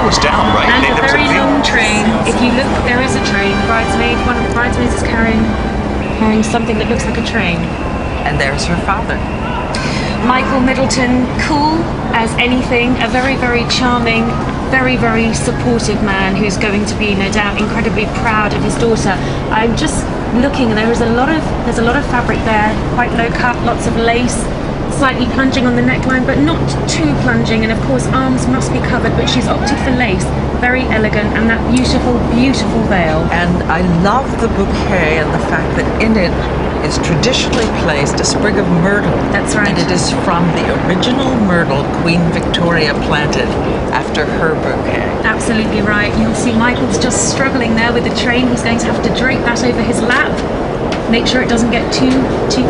hours down, right? And a very long train. If you look, there is a train. One of the bridesmaids is carrying something that looks like a train. And there's her father. Michael Middleton, cool as anything, a very, very charming, very, very supportive man who's going to be, no doubt, incredibly proud of his daughter. I'm just looking, there's a lot of fabric there, quite low cut, lots of lace, slightly plunging on the neckline, but not too plunging, and of course arms must be covered, but she's opted for lace. Very elegant, and that beautiful, beautiful veil. And I love the bouquet and the fact that in it is traditionally placed a sprig of myrtle. That's right. And it is from the original myrtle Queen Victoria planted after her bouquet. Absolutely right. You'll see Michael's just struggling there with the train. He's going to have to drape that over his lap. Make sure it doesn't get too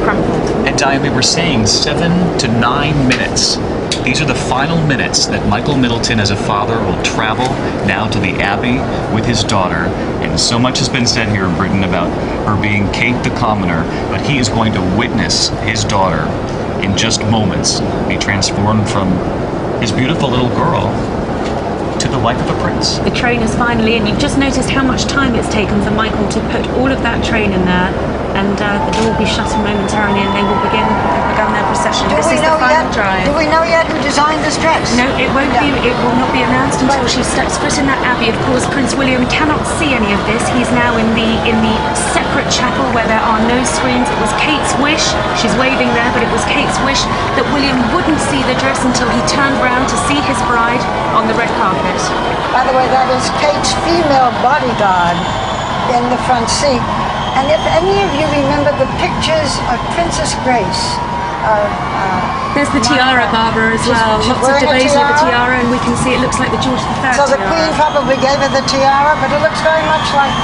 crumpled. And Diane, we were saying 7 to 9 minutes. These are the final minutes that Michael Middleton as a father will travel now to the Abbey with his daughter. And so much has been said here in Britain about her being Kate the Commoner, but he is going to witness his daughter in just moments be transformed from his beautiful little girl to the life of a prince. The train is finally in. You've just noticed how much time it's taken for Michael to put all of that train in there, and the door will be shutting momentarily and they will begin their procession. This is the final drive. Do we know yet who designed this dress? No, it won't be. It will not be announced until she steps foot in that abbey. Of course, Prince William cannot see any of this. He's now in the separate chapel where there are no screens. It was Kate's wish. She's waving there, but it was Kate's wish that William wouldn't see the dress until he turned round to see his bride on the red carpet. By the way, that is Kate's female bodyguard in the front seat. And if any of you remember the pictures of Princess Grace, there's the tiara, Barbara, as well. Lots of debate over the tiara, and we can see it looks like the George III So the tiara. Queen probably gave her the tiara, but it looks very much like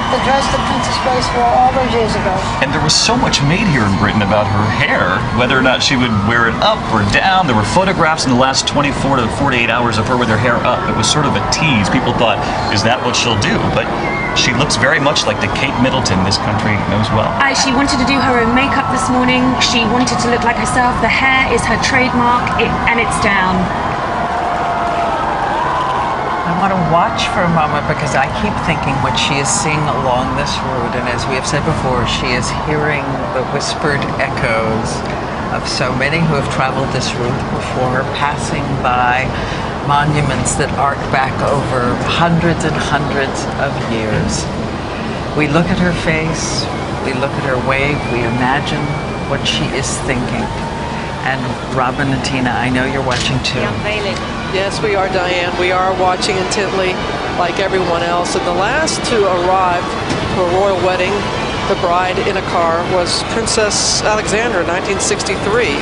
the dress that Princess Grace wore all those years ago. And there was so much made here in Britain about her hair, whether or not she would wear it up or down. There were photographs in the last 24 to 48 hours of her with her hair up. It was sort of a tease. People thought, is that what she'll do? But she looks very much like the Kate Middleton this country knows well. She wanted to do her own makeup this morning. She wanted to look like herself. The hair is her trademark, and it's down. I want to watch for a moment because I keep thinking what she is seeing along this route, and as we have said before, she is hearing the whispered echoes of so many who have traveled this route before, passing by monuments that arc back over hundreds and hundreds of years. We look at her face, we look at her wave, we imagine what she is thinking. And Robin and Tina, I know you're watching too. Yes, we are, Diane. We are watching intently like everyone else. And the last to arrive for a royal wedding, the bride in a car, was Princess Alexandra in 1963,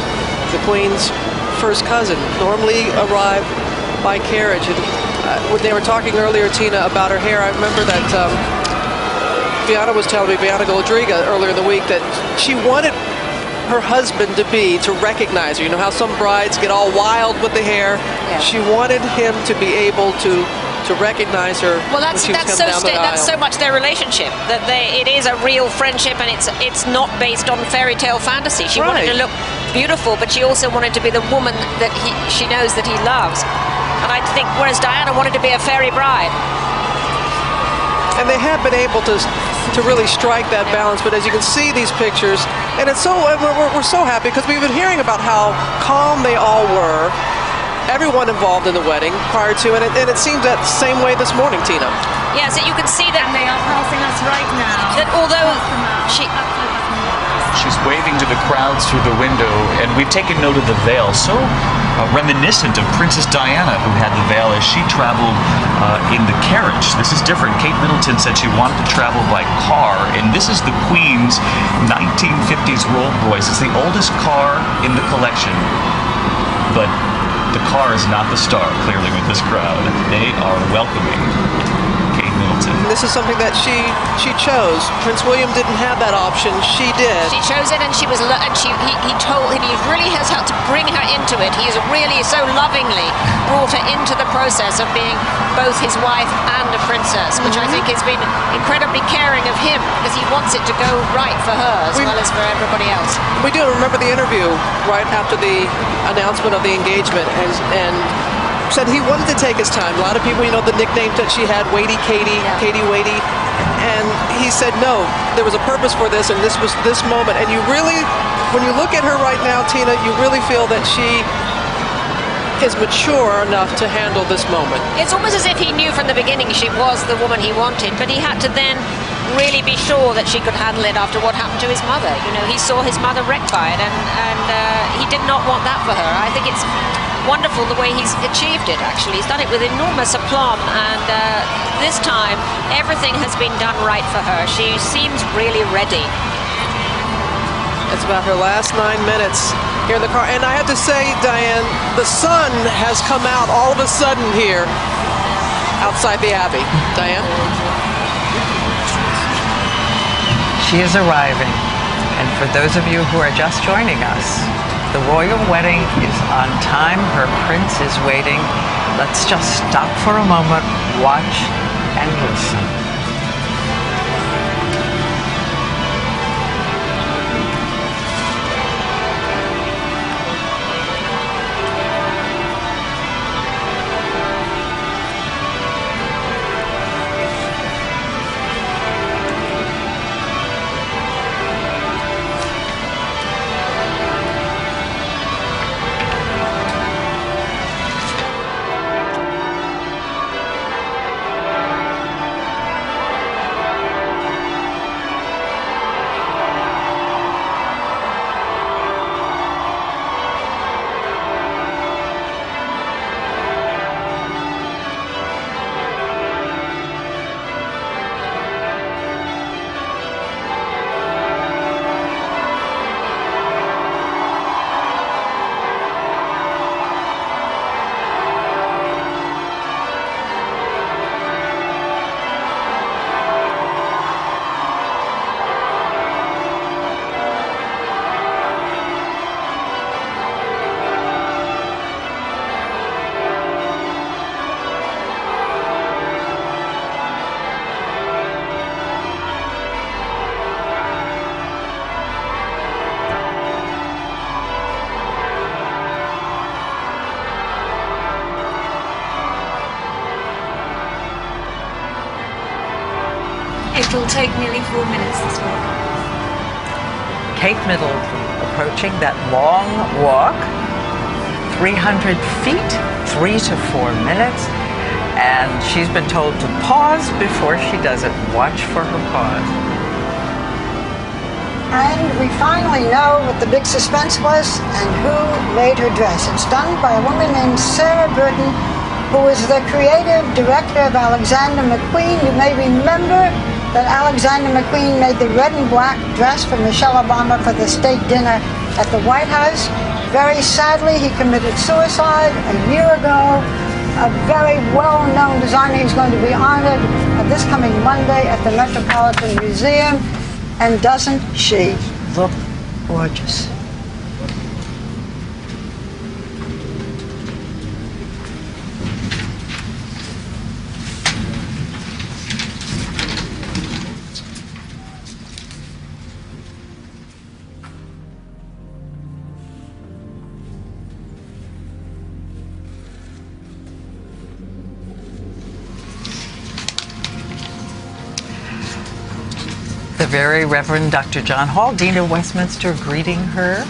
the Queen's first cousin. Normally arrived by carriage. And when they were talking earlier, Tina, about her hair, I remember that Viana was telling me, Viana Goldriga, earlier in the week, that she wanted her husband to recognize her. You know how some brides get all wild with the hair? Yeah. She wanted him to be able to recognize her. Well, that's so much their relationship, that it is a real friendship, and it's not based on fairy tale fantasy. She wanted to look beautiful, but she also wanted to be the woman that she knows that he loves. And I think, whereas Diana wanted to be a fairy bride. And they have been able to really strike that balance. But as you can see these pictures, and it's so we're so happy because we've been hearing about how calm they all were, everyone involved in the wedding prior to, and it seems that same way this morning, Tina. Yes, you can see that, and they are passing us right now. That although she's waving to the crowds through the window, and we've taken note of the veil, so reminiscent of Princess Diana, who had the veil as she traveled in the carriage. This is different. Kate Middleton said she wanted to travel by car, and this is the Queen's 1950s Rolls Royce. It's the oldest car in the collection, but the car is not the star, clearly, with this crowd. They are welcoming Kate Middleton. This is something that she chose. Prince William didn't have that option. She did. She chose it, and he really has had to bring her into it. He's really so lovingly brought her into the process of being both his wife and a princess, which I think has been incredibly caring of him, because he wants it to go right for her as well as for everybody else. We do remember the interview right after the announcement of the engagement, and said he wanted to take his time. A lot of people, you know, the nicknames that she had, Waity Katie, Katie Waity. And he said, no, there was a purpose for this, and this was this moment. And you really, when you look at her right now, Tina, you really feel that she is mature enough to handle this moment. It's almost as if he knew from the beginning she was the woman he wanted, but he had to then really be sure that she could handle it after what happened to his mother. You know, he saw his mother wrecked by it, and he did not want that for her. I think it's wonderful the way he's achieved it, actually. He's done it with enormous aplomb, and this time everything has been done right for her. She seems really ready. It's about her last 9 minutes here in the car. And I have to say, Diane, the sun has come out all of a sudden here outside the Abbey. Diane? She is arriving. And for those of you who are just joining us, the royal wedding is on time. Her prince is waiting. Let's just stop for a moment, watch, and listen. It'll take nearly 4 minutes this walk. Kate Middleton approaching that long walk, 300 feet, 3 to 4 minutes, and she's been told to pause before she does it. Watch for her pause. And we finally know what the big suspense was and who made her dress. It's done by a woman named Sarah Burton, who is the creative director of Alexander McQueen. You may remember that Alexander McQueen made the red and black dress for Michelle Obama for the state dinner at the White House. Very sadly, he committed suicide a year ago. A very well-known designer. He's going to be honored this coming Monday at the Metropolitan Museum. And doesn't she look gorgeous? The Very Reverend Dr. John Hall, Dean of Westminster, greeting her.